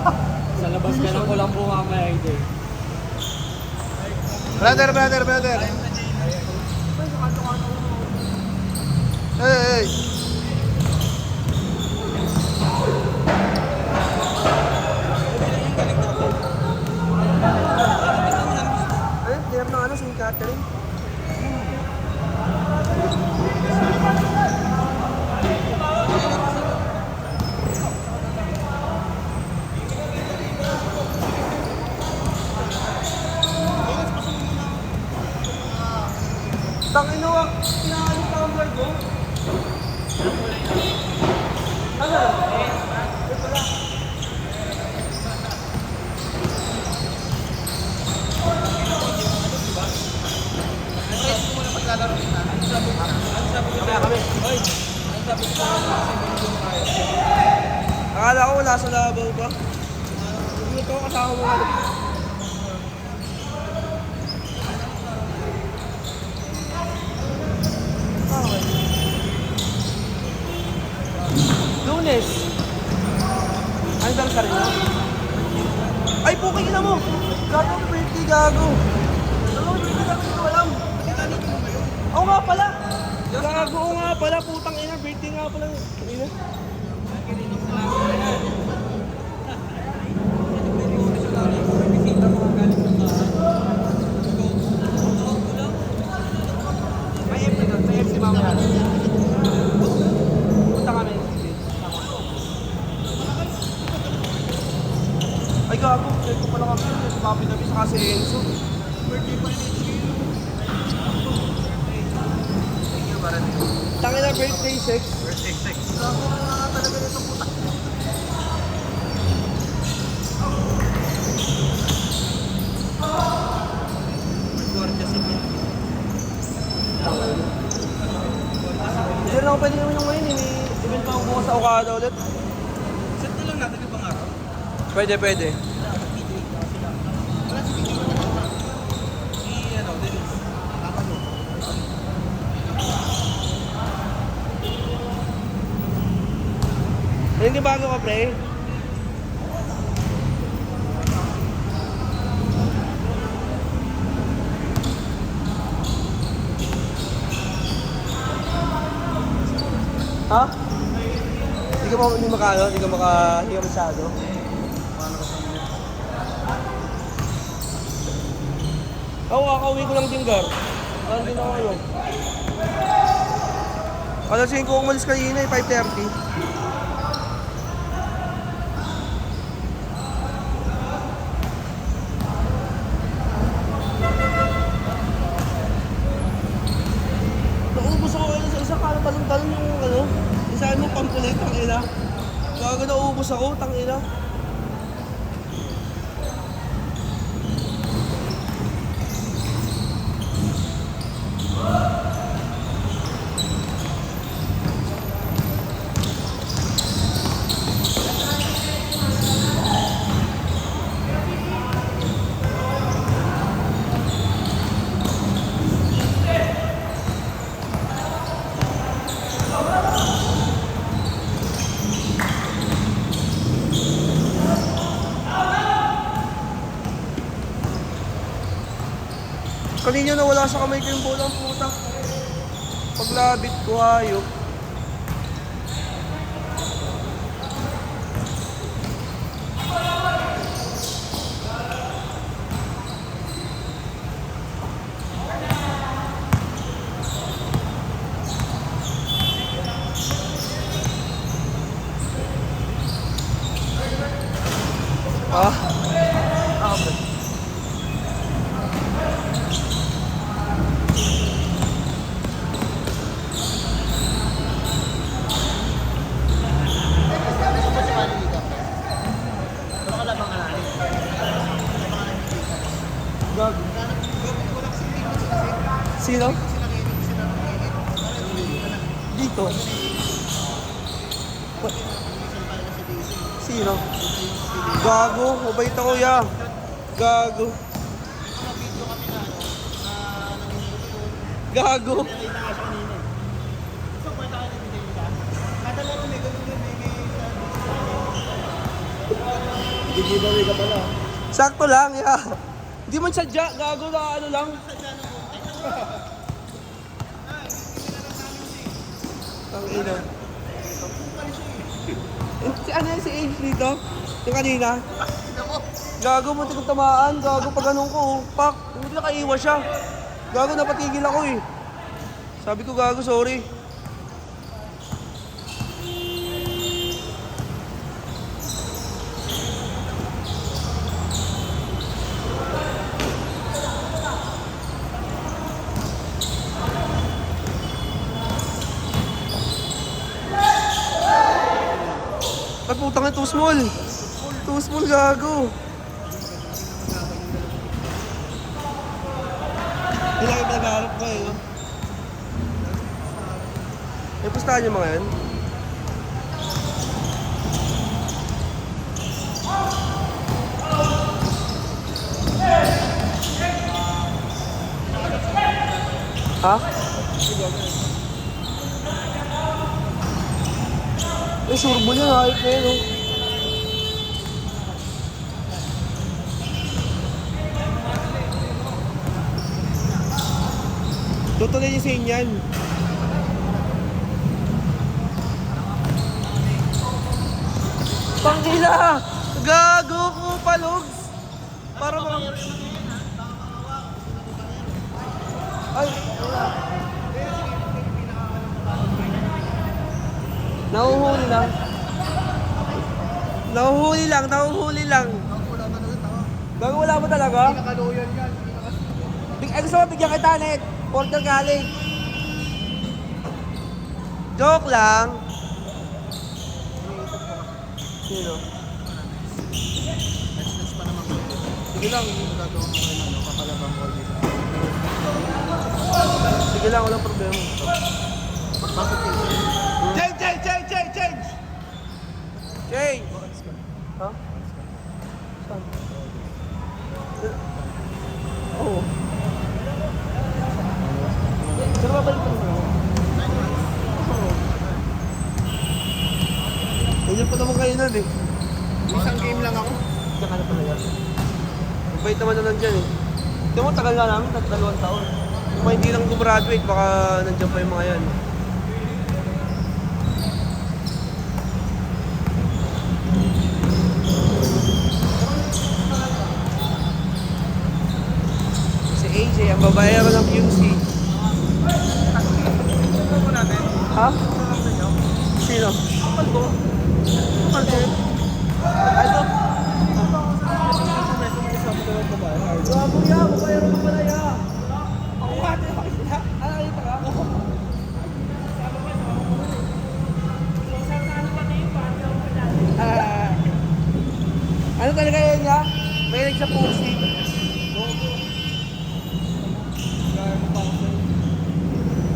Sa labas ka na ko lang po mamaya ito. Brother. Hey. Player na ano, St. Catherine. Tangin mo, pinaalis na ang vlog ko. Ano? Akala ko wala sa labaw pa. Hindi ko kasama mo ano. Lunes. Ay, dal ka rin no? Ay, puking na mo! Gago, birthday gago. Ano, birthday gago, hindi ko alam. Oo nga pala. Gago, oo nga pala, putang ina, birthday nga pala. Ina. May FC doon, may FC mamaya. Punta kami. Ay gago, check ko pala kami. Papi-dabi sa kasi Enzo. Birthday pa rin HQ. Thank you, Barat. Tangin na birthday sex. Birthday sex. Gago na talaga nito puta. Hindi lang pwede naman yung ngayon eh. Event pa ako bukas sa Okada ulit. Set na lang natin yung pang-araw. Pwede. Hindi bago ka, pre? Ha? Hindi ka masyado. Oo, kakauwi ko lang din, Gar. Parang din ako ngayon. Kalasin ko umalis kanina, 5:30. Naubos ako kayo sa isa, kala talong-talong yung ano. Isahan mo pampulit, tangina. Bago naubos ako, tangina. Kanina nawala sa kamay ko yung bolang puta. Paglabit ko hayop. Sino? Dito. Sino? Gago, mabait ako ya. Gago. Gago. Giveaway ka pala. Sakto lang, yeah. Hindi man sadya, gago na ano lang. Ang ina. Si ano yan, si Age dito? Yung kanina? Gago, muntik kong tamaan. Gago, pag ganun ko, pak. Hindi nakaiwas siya. Gago, napatigil ako eh. Sabi ko, gago, sorry. Ay, putang na, too small. Too small, gago. Hindi lang yung pinag-aarap ko eh, no? May pustahan yung mga yan? Ha? Eh, surbol yan, hayop na yun, oh. Tutuloy niya sa inyan. Pangila! Gago ko, palogs! Para bang... Ay, wala. Nahuhuli lang. Nahuhuli lang, nahuhuli lang. Gago, wala mo talaga? Pinakaluyan yan. Ay, gusto mo bigyan kita, Net. Porter galing. Joke lang. Sino? Next pa naman. Sige lang, hindi mo gagawin mo kayo ano, kapalabang ko dito. Sige lang, walang problema. Bakit yun? Change! Change! Ha? Saan? Oo. Pero babalik pa naman ako. Ganyan pa naman kayo nun eh. Isang game lang ako. Diyan ka na pala yan. Mabait naman na nandyan eh. Tingnan mo, tagal na namin, 2 taon. Kung hindi lang gumraduate, baka nandyan pa yung mga yan. Si AJ, ang babayaran ng QC. Ha? Sino? Kapal ko. Kapal ko. Ano? Gago ya, babayaran mo pala ya. Ako nga, nakita ka? Ano talaga yun ya? Mahilig sa pusi.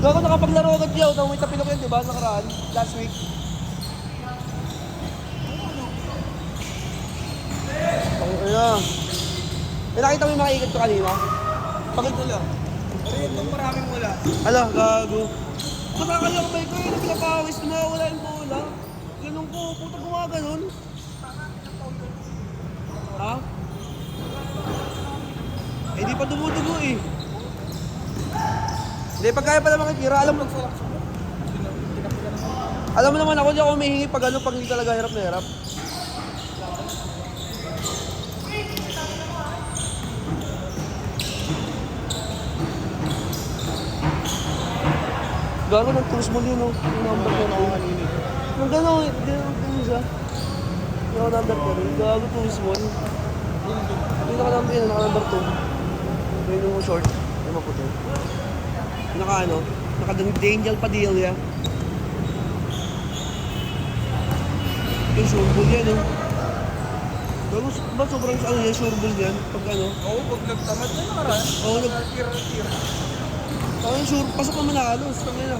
Gago, nakapaglaro agad yaw. May tapilok yan, diba? Nakaraan, last week. Ayan. May nakita mo yung mga ikot ko kanina? Bakit wala? Pero yung maraming wala. Ala, gago. Makakalakbay ko yun, pinapawis, wala yung bola. Ganun ko, puta gumawa ganun. Ha? Eh, di pa dumudugo eh. Hindi, pag kaya pa naman kitira, alam mo naman ako, di ako humihingi pag ano, pag hindi talaga hirap na hirap. Gago ng tools mo yun, oh. Yung number 13. Yung gano'n, hindi naman tools, ah. Yung number 13. Gago tools mo. Yung naka-number yun, naka-number 2. Yung short, yung maputi. Naka-ano, naka-Daniel Padilla. Yung sureball yan, oh. Gago, ba sobrang ano yan, sureball yan? Pag ano? Oo, pag nagtamad na nakaraan. Oo, Tira-tira. oh, yung sure, pasok naman na halos. Ayan.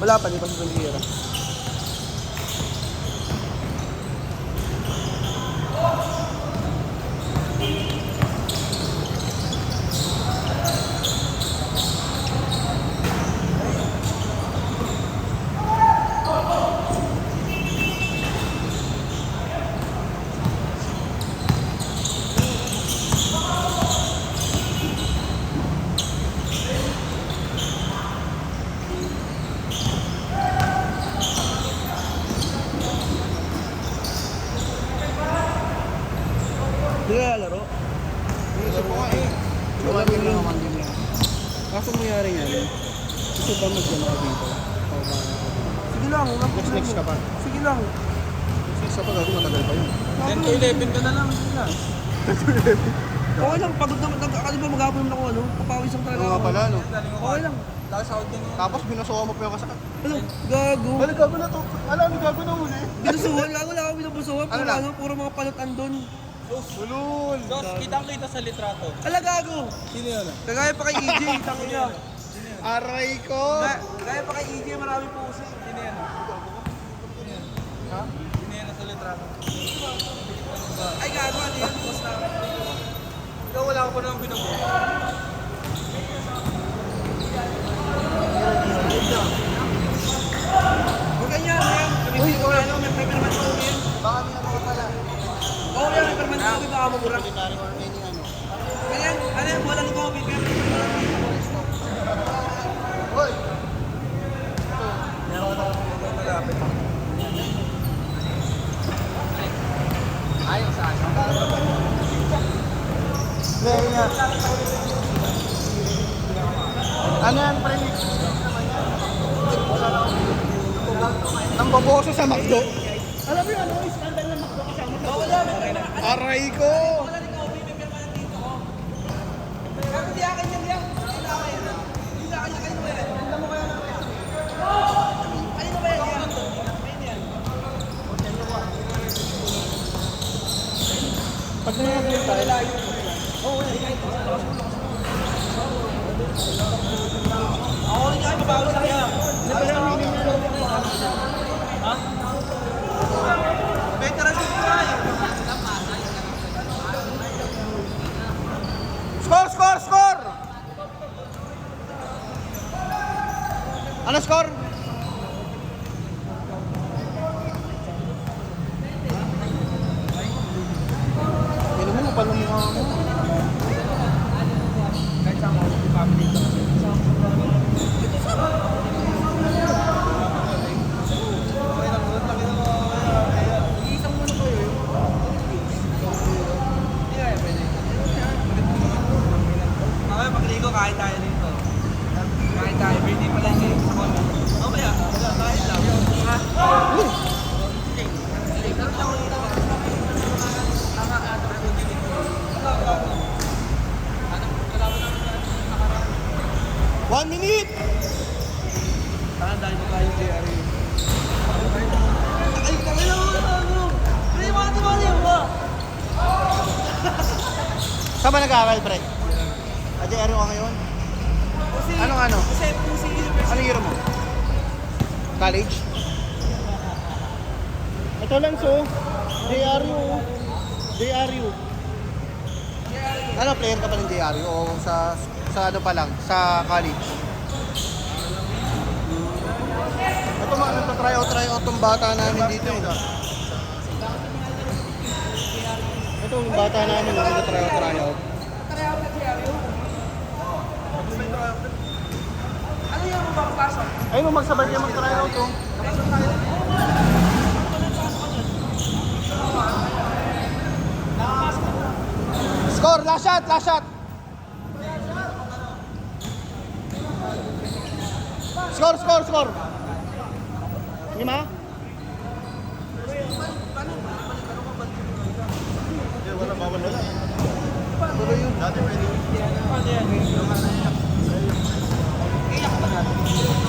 Wala pa, di pasok ng tira. Hindi ka lalaro? Iisip ko nga eh. Wala din lang naman din yan. Kaso mangyari nga rin. Gusto ba mag-gano ka dito? O ba? Sige lang, Next ka pa. Sige lang. Isa pa gagawin, matagal pa yun. 10 to 11 ka na lang. Sige lang. Okay lang, pagod naman. Ano ba maghapon naman ako, ano? Papawisang talaga Ano nga ako. pala, no? Okay lang. Tapos out din yun. Tapos binasuhan mo pa yung kasakit. Ano? Gago. Ano gago na to? Alam, ano gago na huli? Binusuhan, gago lang ako binubusuhan. Ano Puro lang? ano, puro mga palutan doon. Ulul! Dos, kitang-kita sa litrato. Ala, gago. Sino yun? Kagaya pa kay EJ, tangina. Aray ko! Kagaya pa kay EJ, marami po usin. Sino yan? Ha? Sino yan sa litrato? Ay, gago, ano yan? Boss na. Ikaw wala ko pa naman binubuo. Huwag ganyan, yan. Uy, ano, may permanent ko yan. Baka may ano ka pala. Oo, yan, may permanent ko, baka mamura. Ordinary or any ano. Ganyan, ano yan, walang COVID, pero Hoy! Malapit. Ayaw sa akin. Ngayon nga. Ano yan, premix? Nang baboso sa McDo. Alam mo yun, ano? Scandal ng McDo kasama sa Aray ko! wala rin COVID, may permanent dito ko. Gago, di akin yan, yan. Hindi na akin yan. Hindi na akin yan, kayo mo yan. Tanda mo kaya namin. Ano ba yan, yan? Ayun yan. Pag nangyayari tayo, Ako rin yan, mabawas lang yan. Ha? Veteran din ko eh. Score, score, score! Ano score? Yan mo, paano mukha mo? Kahit saan ako, di family ko. Isang muna ko yun. Hindi kaya pwede. Okay, pagligo, kain tayo dito. Kain tayo, birthday pala yung game. Mamaya, kain lang. Ha? One minute! Saan dahil mo kayo JR? Ay, kami na muna ano? Pre, mati mo. Saan ba nag-aaral, pre? Ajay, ano ka ngayon? Kasi, Anong ano? Kasi kung si University. Anong year mo? College? Ito lang so. JRU. JRU. Ano, player ka pa ng JRU o sa ano pa lang, sa college? Ito mga nagta-try out tong bata namin dito eh. Ito yung bata namin nagta-try out. Ano yung mga pasok? Ay mo magsabay kayo mag-try out oh. Score, last shot, last shot. Score. 5? Wala, bawal wala. Tuloy yun. Dati pwede yun. Iyak ka ba natin?